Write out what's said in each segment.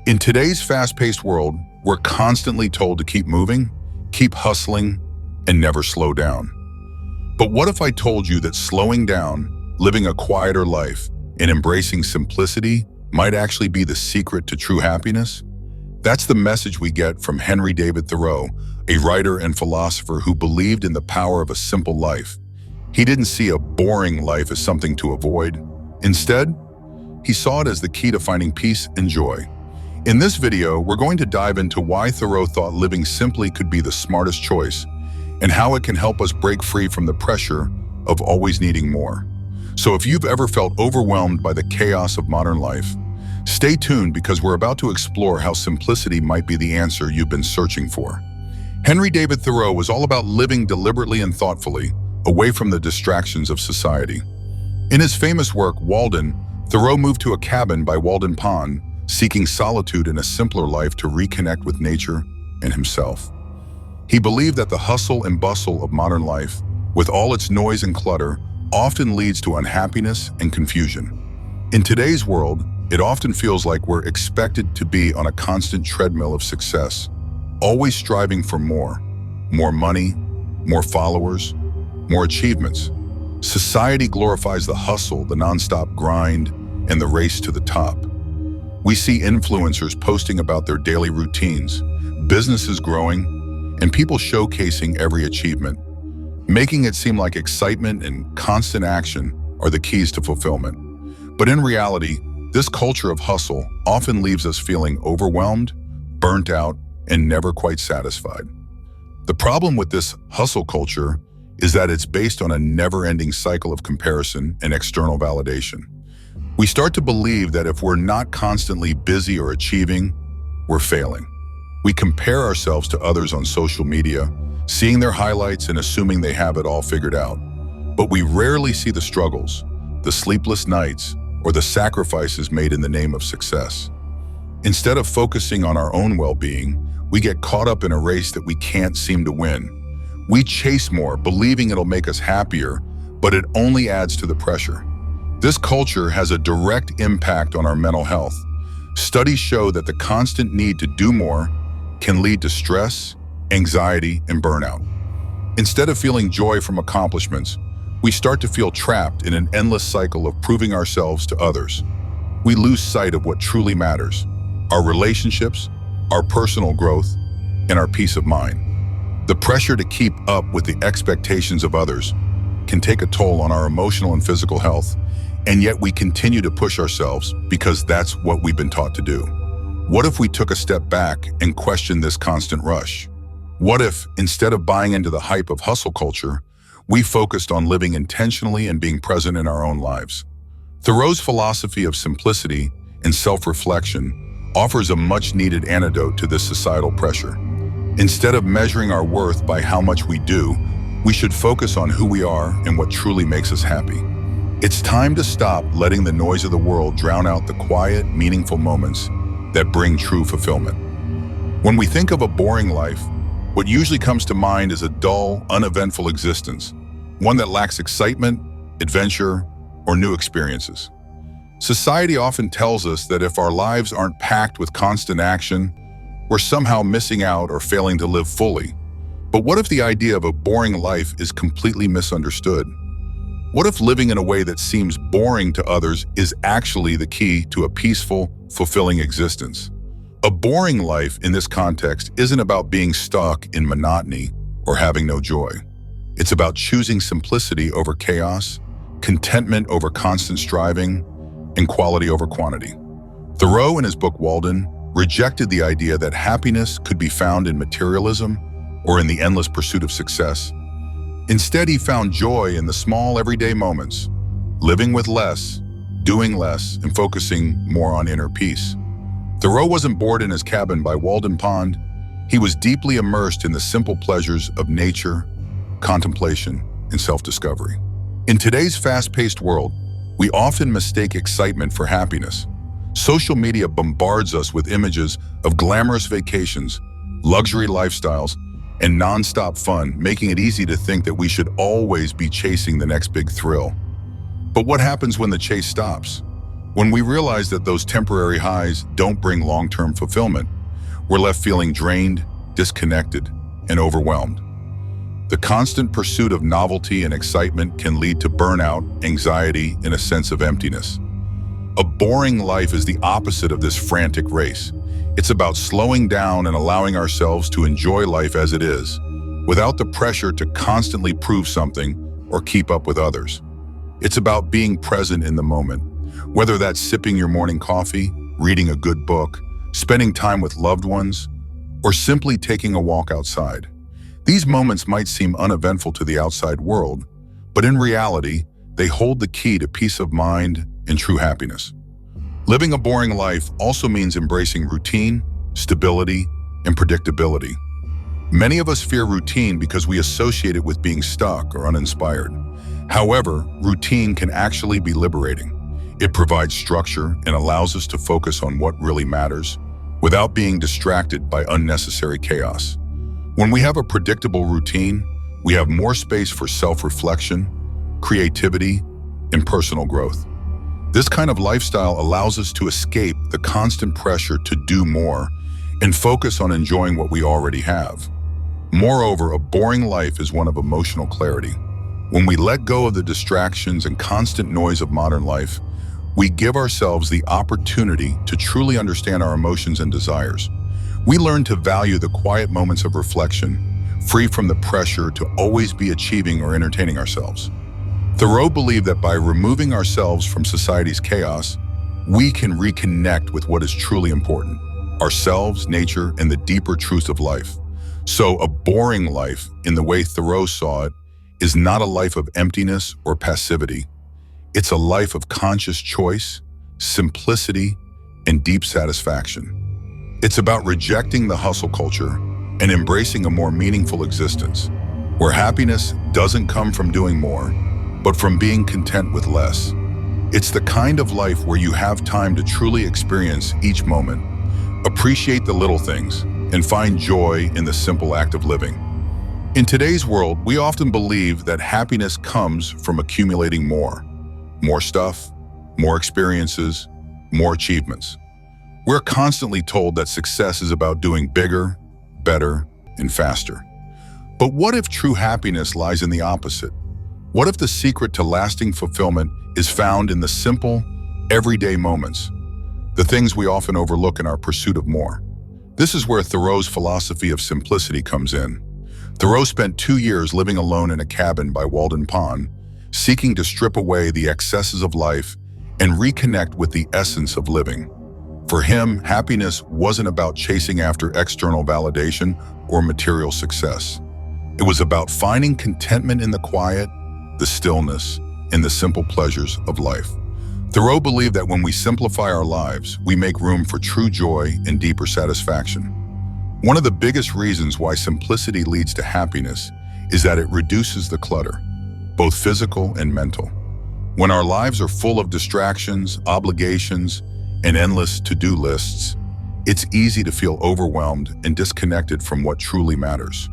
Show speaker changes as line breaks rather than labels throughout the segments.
In today's fast-paced world, we're constantly told to keep moving, keep hustling, and never slow down. But what if I told you that slowing down, living a quieter life, and embracing simplicity might actually be the secret to true happiness? That's the message we get from Henry David Thoreau, a writer and philosopher who believed in the power of a simple life. He didn't see a boring life as something to avoid. Instead, he saw it as the key to finding peace and joy. In this video, we're going to dive into why Thoreau thought living simply could be the smartest choice and how it can help us break free from the pressure of always needing more. So if you've ever felt overwhelmed by the chaos of modern life, stay tuned because we're about to explore how simplicity might be the answer you've been searching for. Henry David Thoreau was all about living deliberately and thoughtfully, away from the distractions of society. In his famous work, Walden, Thoreau moved to a cabin by Walden Pond, seeking solitude in a simpler life to reconnect with nature and himself. He believed that the hustle and bustle of modern life, with all its noise and clutter, often leads to unhappiness and confusion. In today's world, it often feels like we're expected to be on a constant treadmill of success, always striving for more money, more followers, more achievements. Society glorifies the hustle, the nonstop grind, and the race to the top. We see influencers posting about their daily routines, businesses growing, and people showcasing every achievement, making it seem like excitement and constant action are the keys to fulfillment. But in reality, this culture of hustle often leaves us feeling overwhelmed, burnt out, and never quite satisfied. The problem with this hustle culture is that it's based on a never-ending cycle of comparison and external validation. We start to believe that if we're not constantly busy or achieving, we're failing. We compare ourselves to others on social media, seeing their highlights and assuming they have it all figured out. But we rarely see the struggles, the sleepless nights, or the sacrifices made in the name of success. Instead of focusing on our own well-being, we get caught up in a race that we can't seem to win. We chase more, believing it'll make us happier, but it only adds to the pressure. This culture has a direct impact on our mental health. Studies show that the constant need to do more can lead to stress, anxiety, and burnout. Instead of feeling joy from accomplishments, we start to feel trapped in an endless cycle of proving ourselves to others. We lose sight of what truly matters: our relationships, our personal growth, and our peace of mind. The pressure to keep up with the expectations of others can take a toll on our emotional and physical health, and yet we continue to push ourselves because that's what we've been taught to do. What if we took a step back and questioned this constant rush? What if, instead of buying into the hype of hustle culture, we focused on living intentionally and being present in our own lives? Thoreau's philosophy of simplicity and self-reflection offers a much-needed antidote to this societal pressure. Instead of measuring our worth by how much we do, we should focus on who we are and what truly makes us happy. It's time to stop letting the noise of the world drown out the quiet, meaningful moments that bring true fulfillment. When we think of a boring life, what usually comes to mind is a dull, uneventful existence, one that lacks excitement, adventure, or new experiences. Society often tells us that if our lives aren't packed with constant action, we're somehow missing out or failing to live fully. But what if the idea of a boring life is completely misunderstood? What if living in a way that seems boring to others is actually the key to a peaceful, fulfilling existence? A boring life in this context isn't about being stuck in monotony or having no joy. It's about choosing simplicity over chaos, contentment over constant striving, and quality over quantity. Thoreau, in his book Walden, rejected the idea that happiness could be found in materialism or in the endless pursuit of success. Instead, he found joy in the small everyday moments, living with less, doing less, and focusing more on inner peace. Thoreau wasn't bored in his cabin by Walden Pond. He was deeply immersed in the simple pleasures of nature, contemplation, and self-discovery. In today's fast-paced world, we often mistake excitement for happiness. Social media bombards us with images of glamorous vacations, luxury lifestyles, and non-stop fun, making it easy to think that we should always be chasing the next big thrill. But what happens when the chase stops? When we realize that those temporary highs don't bring long-term fulfillment, we're left feeling drained, disconnected, and overwhelmed. The constant pursuit of novelty and excitement can lead to burnout, anxiety, and a sense of emptiness. A boring life is the opposite of this frantic race. It's about slowing down and allowing ourselves to enjoy life as it is, without the pressure to constantly prove something or keep up with others. It's about being present in the moment, whether that's sipping your morning coffee, reading a good book, spending time with loved ones, or simply taking a walk outside. These moments might seem uneventful to the outside world, but in reality, they hold the key to peace of mind and true happiness. Living a boring life also means embracing routine, stability, and predictability. Many of us fear routine because we associate it with being stuck or uninspired. However, routine can actually be liberating. It provides structure and allows us to focus on what really matters without being distracted by unnecessary chaos. When we have a predictable routine, we have more space for self-reflection, creativity, and personal growth. This kind of lifestyle allows us to escape the constant pressure to do more and focus on enjoying what we already have. Moreover, a boring life is one of emotional clarity. When we let go of the distractions and constant noise of modern life, we give ourselves the opportunity to truly understand our emotions and desires. We learn to value the quiet moments of reflection, free from the pressure to always be achieving or entertaining ourselves. Thoreau believed that by removing ourselves from society's chaos, we can reconnect with what is truly important, ourselves, nature, and the deeper truths of life. So a boring life, in the way Thoreau saw it, is not a life of emptiness or passivity. It's a life of conscious choice, simplicity, and deep satisfaction. It's about rejecting the hustle culture and embracing a more meaningful existence, where happiness doesn't come from doing more, but from being content with less. It's the kind of life where you have time to truly experience each moment, appreciate the little things, and find joy in the simple act of living. In today's world, we often believe that happiness comes from accumulating more stuff, more experiences, more achievements. We're constantly told that success is about doing bigger, better, and faster. But what if true happiness lies in the opposite? What if the secret to lasting fulfillment is found in the simple, everyday moments, the things we often overlook in our pursuit of more? This is where Thoreau's philosophy of simplicity comes in. Thoreau spent 2 years living alone in a cabin by Walden Pond, seeking to strip away the excesses of life and reconnect with the essence of living. For him, happiness wasn't about chasing after external validation or material success. It was about finding contentment in the quiet, the stillness, and the simple pleasures of life. Thoreau believed that when we simplify our lives, we make room for true joy and deeper satisfaction. One of the biggest reasons why simplicity leads to happiness is that it reduces the clutter, both physical and mental. When our lives are full of distractions, obligations, and endless to-do lists, it's easy to feel overwhelmed and disconnected from what truly matters.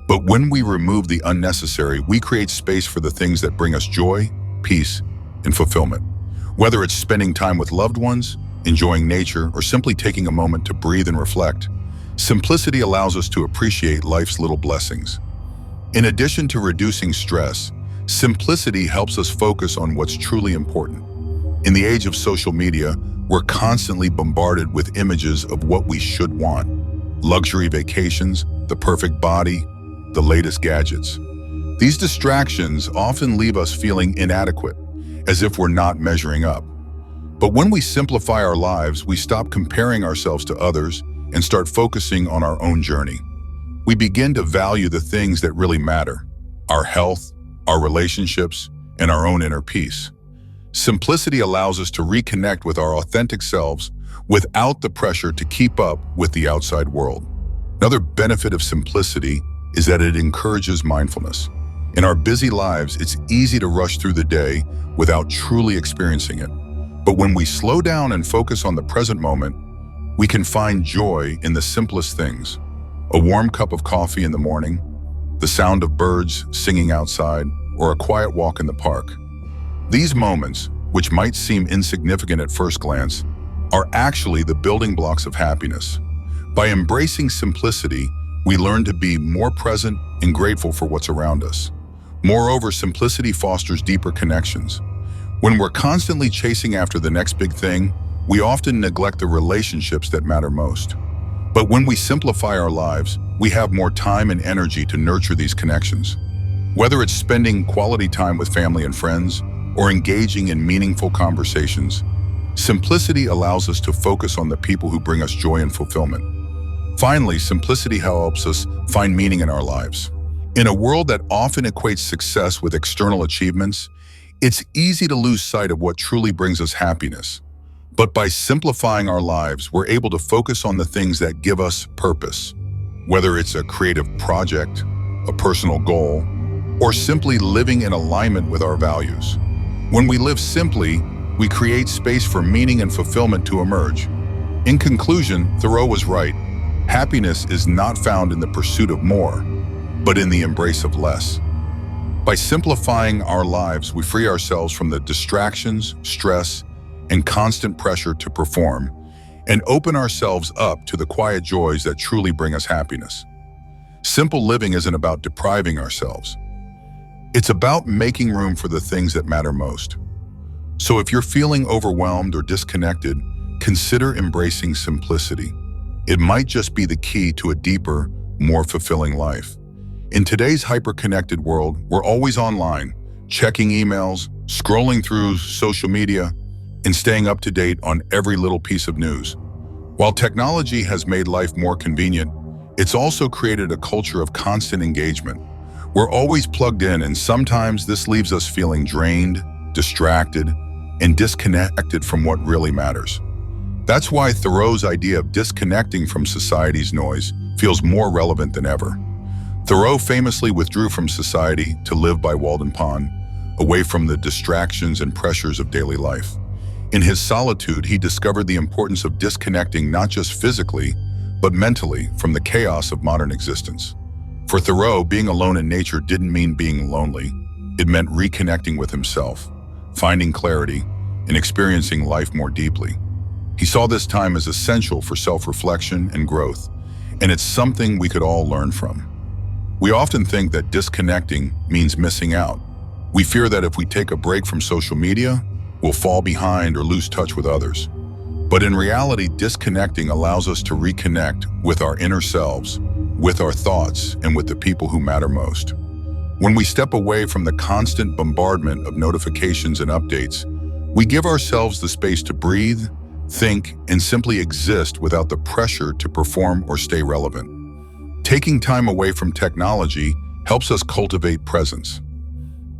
But when we remove the unnecessary, we create space for the things that bring us joy, peace, and fulfillment. Whether it's spending time with loved ones, enjoying nature, or simply taking a moment to breathe and reflect, simplicity allows us to appreciate life's little blessings. In addition to reducing stress, simplicity helps us focus on what's truly important. In the age of social media, we're constantly bombarded with images of what we should want: luxury vacations, the perfect body, the latest gadgets. These distractions often leave us feeling inadequate, as if we're not measuring up. But when we simplify our lives, we stop comparing ourselves to others and start focusing on our own journey. We begin to value the things that really matter: our health, our relationships, and our own inner peace. Simplicity allows us to reconnect with our authentic selves without the pressure to keep up with the outside world. Another benefit of simplicity is that it encourages mindfulness. In our busy lives, it's easy to rush through the day without truly experiencing it. But when we slow down and focus on the present moment, we can find joy in the simplest things: a warm cup of coffee in the morning, the sound of birds singing outside, or a quiet walk in the park. These moments, which might seem insignificant at first glance, are actually the building blocks of happiness. By embracing simplicity, we learn to be more present and grateful for what's around us. Moreover, simplicity fosters deeper connections. When we're constantly chasing after the next big thing, we often neglect the relationships that matter most. But when we simplify our lives, we have more time and energy to nurture these connections. Whether it's spending quality time with family and friends or engaging in meaningful conversations, simplicity allows us to focus on the people who bring us joy and fulfillment. Finally, simplicity helps us find meaning in our lives. In a world that often equates success with external achievements, it's easy to lose sight of what truly brings us happiness. But by simplifying our lives, we're able to focus on the things that give us purpose. Whether it's a creative project, a personal goal, or simply living in alignment with our values. When we live simply, we create space for meaning and fulfillment to emerge. In conclusion, Thoreau was right. Happiness is not found in the pursuit of more, but in the embrace of less. By simplifying our lives, we free ourselves from the distractions, stress, and constant pressure to perform, and open ourselves up to the quiet joys that truly bring us happiness. Simple living isn't about depriving ourselves. It's about making room for the things that matter most. So if you're feeling overwhelmed or disconnected, consider embracing simplicity. It might just be the key to a deeper, more fulfilling life. In today's hyper-connected world, we're always online, checking emails, scrolling through social media, and staying up to date on every little piece of news. While technology has made life more convenient, it's also created a culture of constant engagement. We're always plugged in, and sometimes this leaves us feeling drained, distracted, and disconnected from what really matters. That's why Thoreau's idea of disconnecting from society's noise feels more relevant than ever. Thoreau famously withdrew from society to live by Walden Pond, away from the distractions and pressures of daily life. In his solitude, he discovered the importance of disconnecting not just physically, but mentally from the chaos of modern existence. For Thoreau, being alone in nature didn't mean being lonely. It meant reconnecting with himself, finding clarity, and experiencing life more deeply. He saw this time as essential for self-reflection and growth, and it's something we could all learn from. We often think that disconnecting means missing out. We fear that if we take a break from social media, we'll fall behind or lose touch with others. But in reality, disconnecting allows us to reconnect with our inner selves, with our thoughts, and with the people who matter most. When we step away from the constant bombardment of notifications and updates, we give ourselves the space to breathe, think, and simply exist without the pressure to perform or stay relevant. Taking time away from technology helps us cultivate presence.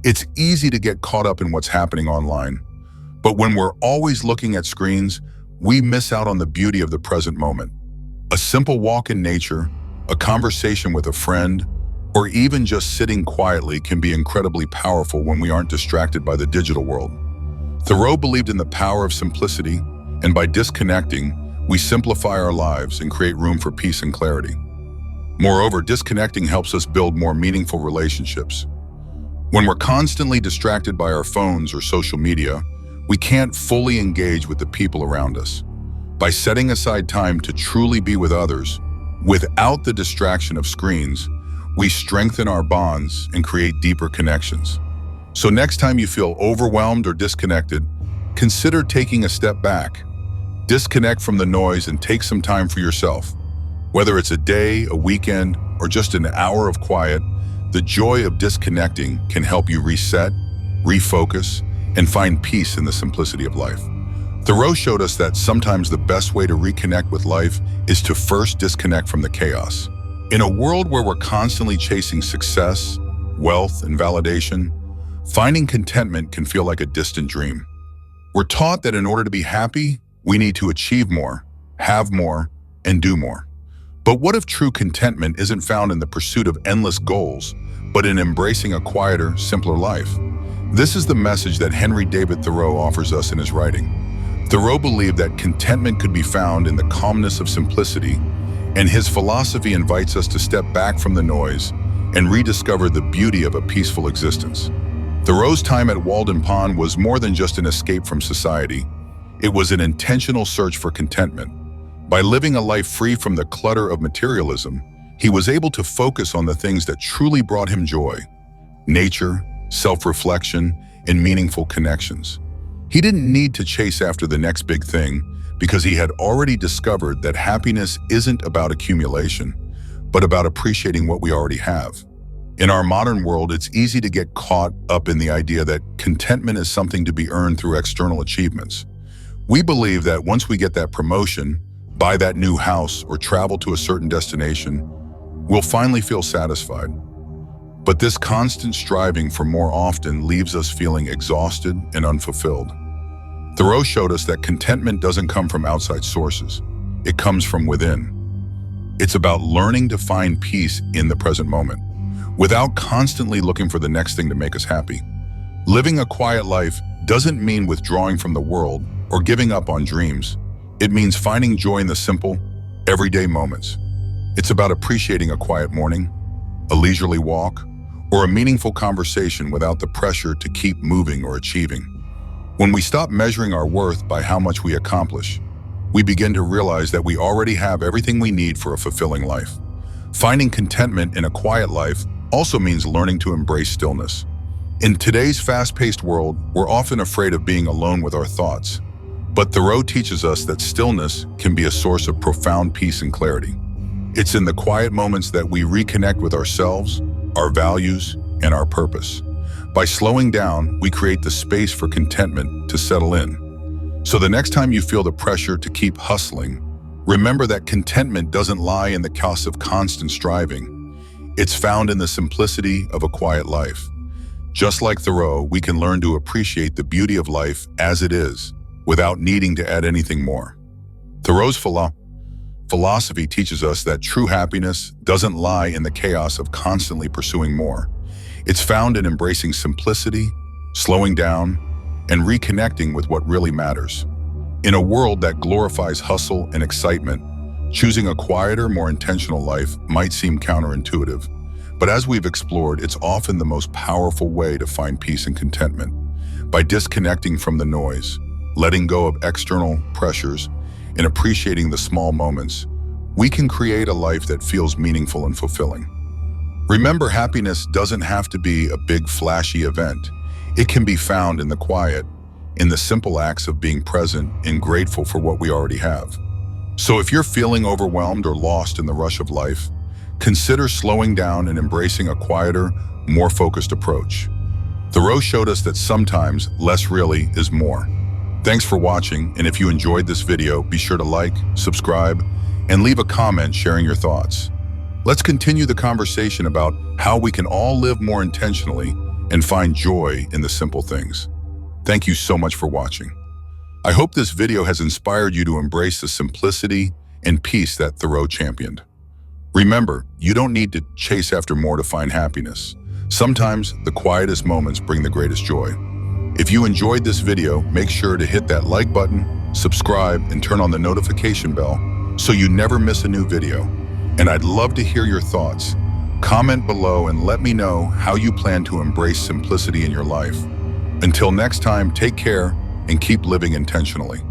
It's easy to get caught up in what's happening online, but when we're always looking at screens, we miss out on the beauty of the present moment. A simple walk in nature, a conversation with a friend, or even just sitting quietly can be incredibly powerful when we aren't distracted by the digital world. Thoreau believed in the power of simplicity, and by disconnecting, we simplify our lives and create room for peace and clarity. Moreover, disconnecting helps us build more meaningful relationships. When we're constantly distracted by our phones or social media, we can't fully engage with the people around us. By setting aside time to truly be with others, without the distraction of screens, we strengthen our bonds and create deeper connections. So next time you feel overwhelmed or disconnected, consider taking a step back. Disconnect from the noise and take some time for yourself. Whether it's a day, a weekend, or just an hour of quiet, the joy of disconnecting can help you reset, refocus, and find peace in the simplicity of life. Thoreau showed us that sometimes the best way to reconnect with life is to first disconnect from the chaos. In a world where we're constantly chasing success, wealth, and validation, finding contentment can feel like a distant dream. We're taught that in order to be happy, we need to achieve more, have more, and do more. But what if true contentment isn't found in the pursuit of endless goals, but in embracing a quieter, simpler life? This is the message that Henry David Thoreau offers us in his writing. Thoreau believed that contentment could be found in the calmness of simplicity, and his philosophy invites us to step back from the noise and rediscover the beauty of a peaceful existence. Thoreau's time at Walden Pond was more than just an escape from society. It was an intentional search for contentment. By living a life free from the clutter of materialism, he was able to focus on the things that truly brought him joy: nature, self-reflection, and meaningful connections. He didn't need to chase after the next big thing because he had already discovered that happiness isn't about accumulation, but about appreciating what we already have. In our modern world, it's easy to get caught up in the idea that contentment is something to be earned through external achievements. We believe that once we get that promotion, buy that new house, or travel to a certain destination, we'll finally feel satisfied. But this constant striving for more often leaves us feeling exhausted and unfulfilled. Thoreau showed us that contentment doesn't come from outside sources. It comes from within. It's about learning to find peace in the present moment, without constantly looking for the next thing to make us happy. Living a quiet life doesn't mean withdrawing from the world or giving up on dreams. It means finding joy in the simple, everyday moments. It's about appreciating a quiet morning, a leisurely walk, or a meaningful conversation without the pressure to keep moving or achieving. When we stop measuring our worth by how much we accomplish, we begin to realize that we already have everything we need for a fulfilling life. Finding contentment in a quiet life also means learning to embrace stillness. In today's fast-paced world, we're often afraid of being alone with our thoughts. But Thoreau teaches us that stillness can be a source of profound peace and clarity. It's in the quiet moments that we reconnect with ourselves, our values, and our purpose. By slowing down, we create the space for contentment to settle in. So the next time you feel the pressure to keep hustling, remember that contentment doesn't lie in the chaos of constant striving. It's found in the simplicity of a quiet life. Just like Thoreau, we can learn to appreciate the beauty of life as it is, without needing to add anything more. Thoreau's philosophy teaches us that true happiness doesn't lie in the chaos of constantly pursuing more. It's found in embracing simplicity, slowing down, and reconnecting with what really matters. In a world that glorifies hustle and excitement, choosing a quieter, more intentional life might seem counterintuitive. But as we've explored, it's often the most powerful way to find peace and contentment. By disconnecting from the noise, letting go of external pressures, and appreciating the small moments, we can create a life that feels meaningful and fulfilling. Remember, happiness doesn't have to be a big, flashy event. It can be found in the quiet, in the simple acts of being present and grateful for what we already have. So if you're feeling overwhelmed or lost in the rush of life, consider slowing down and embracing a quieter, more focused approach. Thoreau showed us that sometimes less really is more. Thanks for watching, and if you enjoyed this video, be sure to like, subscribe, and leave a comment sharing your thoughts. Let's continue the conversation about how we can all live more intentionally and find joy in the simple things. Thank you so much for watching. I hope this video has inspired you to embrace the simplicity and peace that Thoreau championed. Remember, you don't need to chase after more to find happiness. Sometimes the quietest moments bring the greatest joy. If you enjoyed this video, make sure to hit that like button, subscribe, and turn on the notification bell so you never miss a new video. And I'd love to hear your thoughts. Comment below and let me know how you plan to embrace simplicity in your life. Until next time, take care and keep living intentionally.